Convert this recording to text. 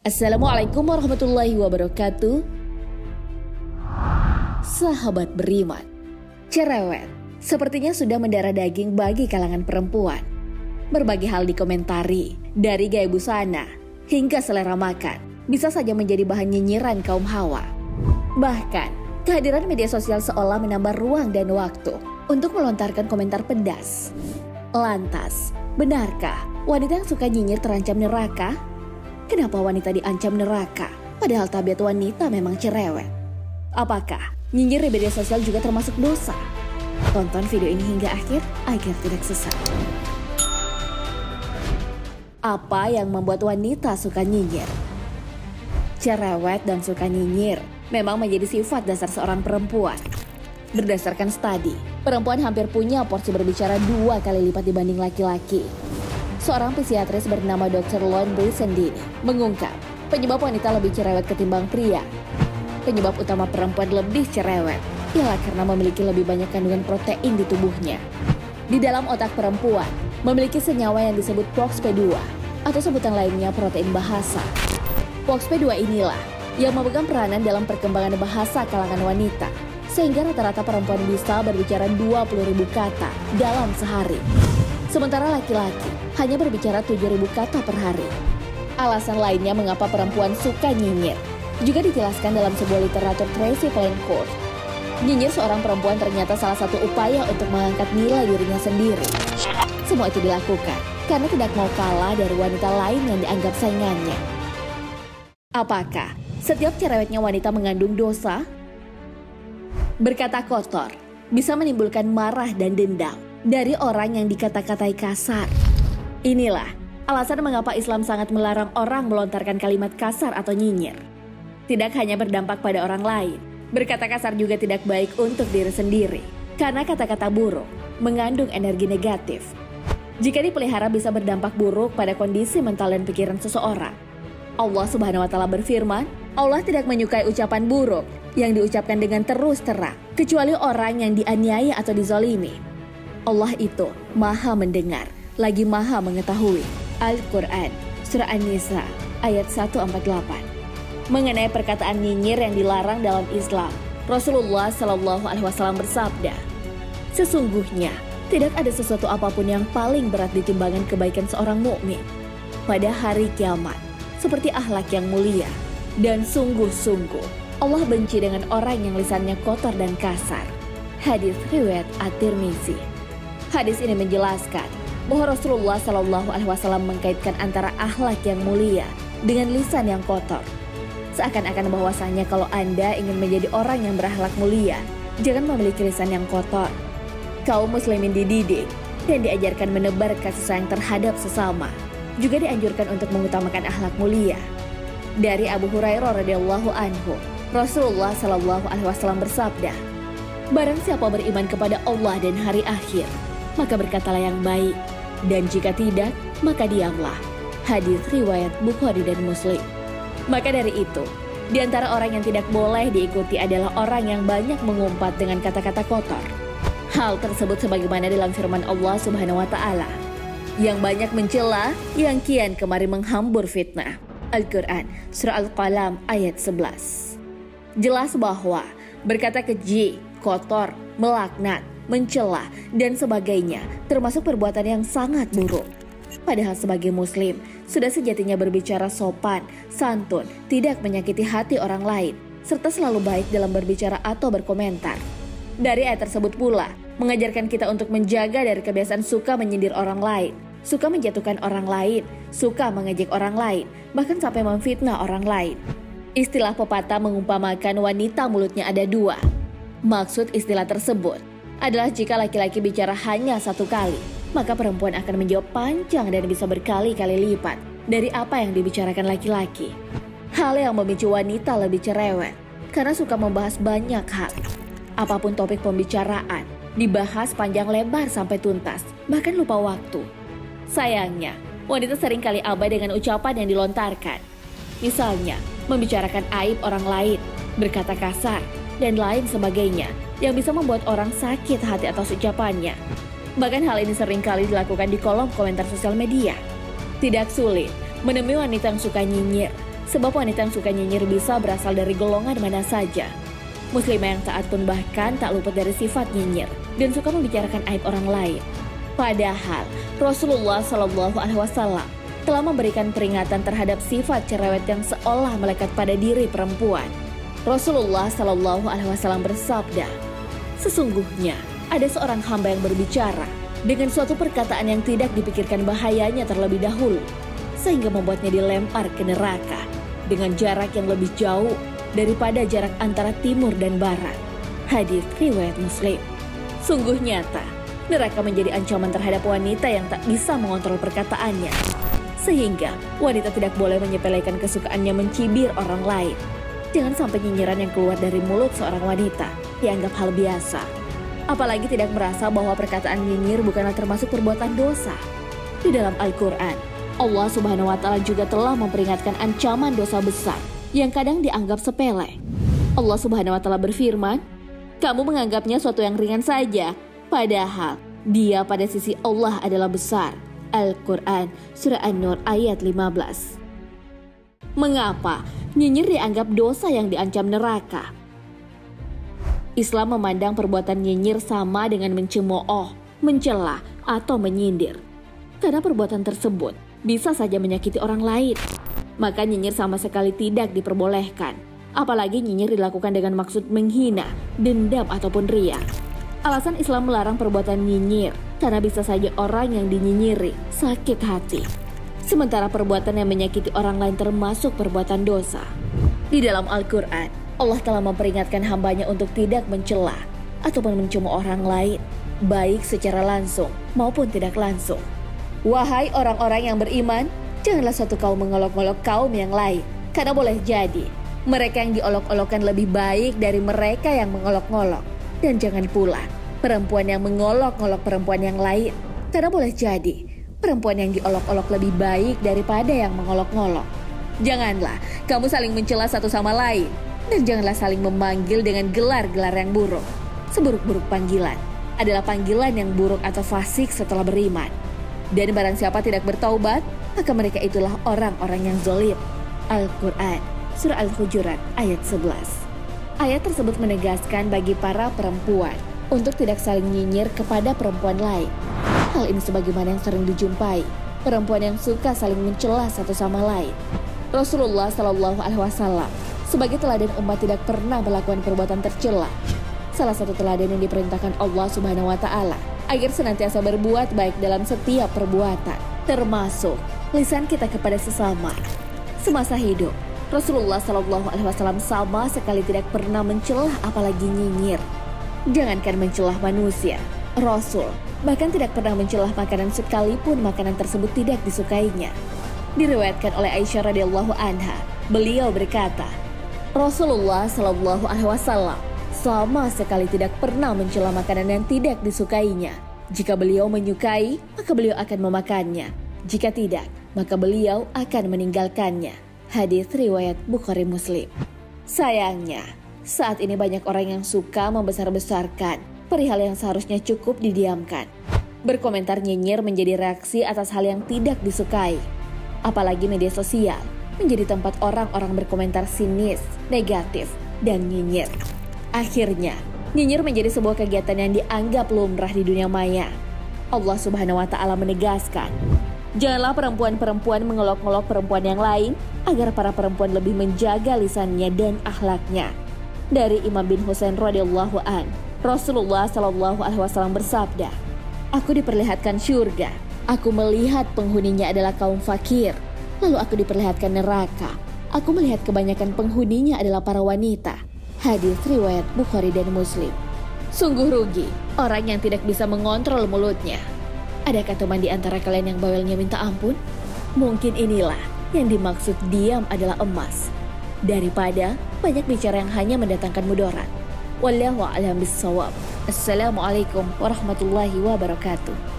Assalamualaikum warahmatullahi wabarakatuh. Sahabat beriman, cerewet sepertinya sudah mendarah daging bagi kalangan perempuan. Berbagai hal dikomentari, dari gaya busana hingga selera makan, bisa saja menjadi bahan nyinyiran kaum hawa. Bahkan, kehadiran media sosial seolah menambah ruang dan waktu untuk melontarkan komentar pedas. Lantas, benarkah wanita yang suka nyinyir terancam neraka? Kenapa wanita diancam neraka, padahal tabiat wanita memang cerewet? Apakah nyinyir di media sosial juga termasuk dosa? Tonton video ini hingga akhir agar tidak sesat. Apa yang membuat wanita suka nyinyir? Cerewet dan suka nyinyir memang menjadi sifat dasar seorang perempuan. Berdasarkan studi, perempuan hampir punya porsi berbicara 2 kali lipat dibanding laki-laki. Seorang psikiatris bernama Dr. Lon Brisendini mengungkap penyebab wanita lebih cerewet ketimbang pria. Penyebab utama perempuan lebih cerewet ialah karena memiliki lebih banyak kandungan protein di tubuhnya. Di dalam otak perempuan memiliki senyawa yang disebut POXP2 atau sebutan lainnya protein bahasa. POXP2 inilah yang memegang peranan dalam perkembangan bahasa kalangan wanita, sehingga rata-rata perempuan bisa berbicara 20.000 kata dalam sehari. Sementara laki-laki hanya berbicara 7.000 kata per hari. Alasan lainnya mengapa perempuan suka nyinyir juga dijelaskan dalam sebuah literatur Tracy Valancourt. Nyinyir seorang perempuan ternyata salah satu upaya untuk mengangkat nilai dirinya sendiri. Semua itu dilakukan karena tidak mau kalah dari wanita lain yang dianggap saingannya. Apakah setiap cerewetnya wanita mengandung dosa? Berkata kotor bisa menimbulkan marah dan dendam dari orang yang dikata-katai kasar. Inilah alasan mengapa Islam sangat melarang orang melontarkan kalimat kasar atau nyinyir. Tidak hanya berdampak pada orang lain, berkata kasar juga tidak baik untuk diri sendiri, karena kata-kata buruk mengandung energi negatif. Jika dipelihara bisa berdampak buruk pada kondisi mental dan pikiran seseorang. Allah Subhanahu wa Ta'ala berfirman, Allah tidak menyukai ucapan buruk yang diucapkan dengan terus terang, kecuali orang yang dianiaya atau dizalimi. Allah itu maha mendengar, lagi maha mengetahui. Al-Quran, Surah An-Nisa, ayat 148. Mengenai perkataan nyinyir yang dilarang dalam Islam, Rasulullah SAW bersabda, sesungguhnya tidak ada sesuatu apapun yang paling berat di timbangan kebaikan seorang mukmin pada hari kiamat, seperti akhlak yang mulia. Dan sungguh-sungguh Allah benci dengan orang yang lisannya kotor dan kasar. Hadis riwayat At-Tirmizi. Hadis ini menjelaskan bahwa Rasulullah SAW mengkaitkan antara akhlak yang mulia dengan lisan yang kotor. Seakan-akan bahwasanya kalau Anda ingin menjadi orang yang berakhlak mulia, jangan memiliki lisan yang kotor. Kaum muslimin dididik dan diajarkan menebar kasih sayang terhadap sesama. Juga dianjurkan untuk mengutamakan akhlak mulia. Dari Abu Hurairah radhiyallahu anhu, Rasulullah SAW bersabda, barang siapa beriman kepada Allah dan hari akhir, maka berkatalah yang baik, dan jika tidak, maka diamlah. Hadis riwayat Bukhari dan Muslim. Maka dari itu, di antara orang yang tidak boleh diikuti adalah orang yang banyak mengumpat dengan kata-kata kotor. Hal tersebut sebagaimana dalam firman Allah Subhanahu wa Ta'ala, yang banyak mencela, yang kian kemari menghambur fitnah. Al-Quran, Surah Al-Qalam, ayat 11. Jelas bahwa berkata keji, kotor, melaknat, mencela, dan sebagainya termasuk perbuatan yang sangat buruk. Padahal sebagai muslim, sudah sejatinya berbicara sopan, santun, tidak menyakiti hati orang lain, serta selalu baik dalam berbicara atau berkomentar. Dari ayat tersebut pula, mengajarkan kita untuk menjaga dari kebiasaan suka menyindir orang lain, suka menjatuhkan orang lain, suka mengejek orang lain, bahkan sampai memfitnah orang lain. Istilah pepatah mengumpamakan wanita mulutnya ada 2. Maksud istilah tersebut adalah jika laki-laki bicara hanya 1 kali, maka perempuan akan menjawab panjang dan bisa berkali-kali lipat dari apa yang dibicarakan laki-laki. Hal yang memicu wanita lebih cerewet karena suka membahas banyak hal. Apapun topik pembicaraan, dibahas panjang lebar sampai tuntas, bahkan lupa waktu. Sayangnya, wanita sering kali abai dengan ucapan yang dilontarkan. Misalnya, membicarakan aib orang lain, berkata kasar, dan lain sebagainya yang bisa membuat orang sakit hati atas ucapannya. Bahkan hal ini seringkali dilakukan di kolom komentar sosial media. Tidak sulit menemui wanita yang suka nyinyir, Sebab wanita yang suka nyinyir bisa berasal dari golongan mana saja. Muslimah yang taat pun bahkan tak luput dari sifat nyinyir dan suka membicarakan aib orang lain. Padahal Rasulullah Shallallahu Alaihi Wasallam telah memberikan peringatan terhadap sifat cerewet yang seolah melekat pada diri perempuan. Rasulullah Shallallahu Alaihi Wasallam bersabda, sesungguhnya ada seorang hamba yang berbicara dengan suatu perkataan yang tidak dipikirkan bahayanya terlebih dahulu, sehingga membuatnya dilempar ke neraka dengan jarak yang lebih jauh daripada jarak antara timur dan barat. Hadis riwayat Muslim. Sungguh nyata, neraka menjadi ancaman terhadap wanita yang tak bisa mengontrol perkataannya. Sehingga wanita tidak boleh menyepelekan kesukaannya mencibir orang lain. Jangan sampai nyinyiran yang keluar dari mulut seorang wanita dianggap hal biasa. Apalagi tidak merasa bahwa perkataan nyinyir bukanlah termasuk perbuatan dosa. Di dalam Al-Quran, Allah Subhanahu wa Ta'ala juga telah memperingatkan ancaman dosa besar yang kadang dianggap sepele. Allah Subhanahu wa Ta'ala berfirman, "Kamu menganggapnya suatu yang ringan saja, padahal dia pada sisi Allah adalah besar." Al-Quran Surah An-Nur ayat 15. Mengapa nyinyir dianggap dosa yang diancam neraka? Islam memandang perbuatan nyinyir sama dengan mencemooh, mencela, atau menyindir. Karena perbuatan tersebut bisa saja menyakiti orang lain. Maka nyinyir sama sekali tidak diperbolehkan. Apalagi nyinyir dilakukan dengan maksud menghina, dendam, ataupun riya. Alasan Islam melarang perbuatan nyinyir karena bisa saja orang yang dinyinyiri sakit hati. Sementara perbuatan yang menyakiti orang lain termasuk perbuatan dosa. Di dalam Al-Quran, Allah telah memperingatkan hambanya untuk tidak mencela ataupun mencemooh orang lain, baik secara langsung maupun tidak langsung. Wahai orang-orang yang beriman, janganlah suatu kaum mengolok-olok kaum yang lain, karena boleh jadi mereka yang diolok-olokkan lebih baik dari mereka yang mengolok-olok. Dan jangan pula perempuan yang mengolok-olok perempuan yang lain, karena boleh jadi perempuan yang diolok-olok lebih baik daripada yang mengolok-olok. Janganlah kamu saling mencela satu sama lain, dan janganlah saling memanggil dengan gelar-gelar yang buruk. Seburuk-buruk panggilan adalah panggilan yang buruk atau fasik setelah beriman. Dan barang siapa tidak bertaubat, maka mereka itulah orang-orang yang zalim. Al-Quran Surah Al-Hujurat ayat 11. Ayat tersebut menegaskan bagi para perempuan untuk tidak saling nyinyir kepada perempuan lain. Hal ini sebagaimana yang sering dijumpai perempuan yang suka saling mencela satu sama lain. Rasulullah Shallallahu Alaihi Wasallam sebagai teladan umat tidak pernah melakukan perbuatan tercela. Salah satu teladan yang diperintahkan Allah Subhanahu Wa Ta'ala agar senantiasa berbuat baik dalam setiap perbuatan, termasuk lisan kita kepada sesama. Semasa hidup, Rasulullah Shallallahu Alaihi Wasallam sama sekali tidak pernah mencelah apalagi nyinyir. Jangankan mencelah manusia, Rasul bahkan tidak pernah mencelah makanan sekalipun makanan tersebut tidak disukainya. Diriwayatkan oleh Aisyah radhiyallahu anha, beliau berkata, Rasulullah Shallallahu Alaihi Wasallam sama sekali tidak pernah mencela makanan yang tidak disukainya. Jika beliau menyukai, maka beliau akan memakannya. Jika tidak, maka beliau akan meninggalkannya. Hadis riwayat Bukhari Muslim. Sayangnya, saat ini banyak orang yang suka membesar-besarkan perihal yang seharusnya cukup didiamkan. Berkomentar nyinyir menjadi reaksi atas hal yang tidak disukai. Apalagi media sosial menjadi tempat orang-orang berkomentar sinis, negatif, dan nyinyir. Akhirnya, nyinyir menjadi sebuah kegiatan yang dianggap lumrah di dunia maya. Allah Subhanahu wa Ta'ala menegaskan, janganlah perempuan-perempuan mengolok-olok perempuan yang lain agar para perempuan lebih menjaga lisannya dan akhlaknya. Dari Imam bin Husain radhiyallahu an, Rasulullah Shallallahu Alaihi Wasallam bersabda, aku diperlihatkan syurga, aku melihat penghuninya adalah kaum fakir. Lalu aku diperlihatkan neraka, aku melihat kebanyakan penghuninya adalah para wanita. Hadis riwayat Bukhari dan Muslim. Sungguh rugi orang yang tidak bisa mengontrol mulutnya. Adakah teman di antara kalian yang bawelnya minta ampun? Mungkin inilah yang dimaksud diam adalah emas, daripada banyak bicara yang hanya mendatangkan mudarat. Wallahu a'lam bishawab. Assalamualaikum warahmatullahi wabarakatuh.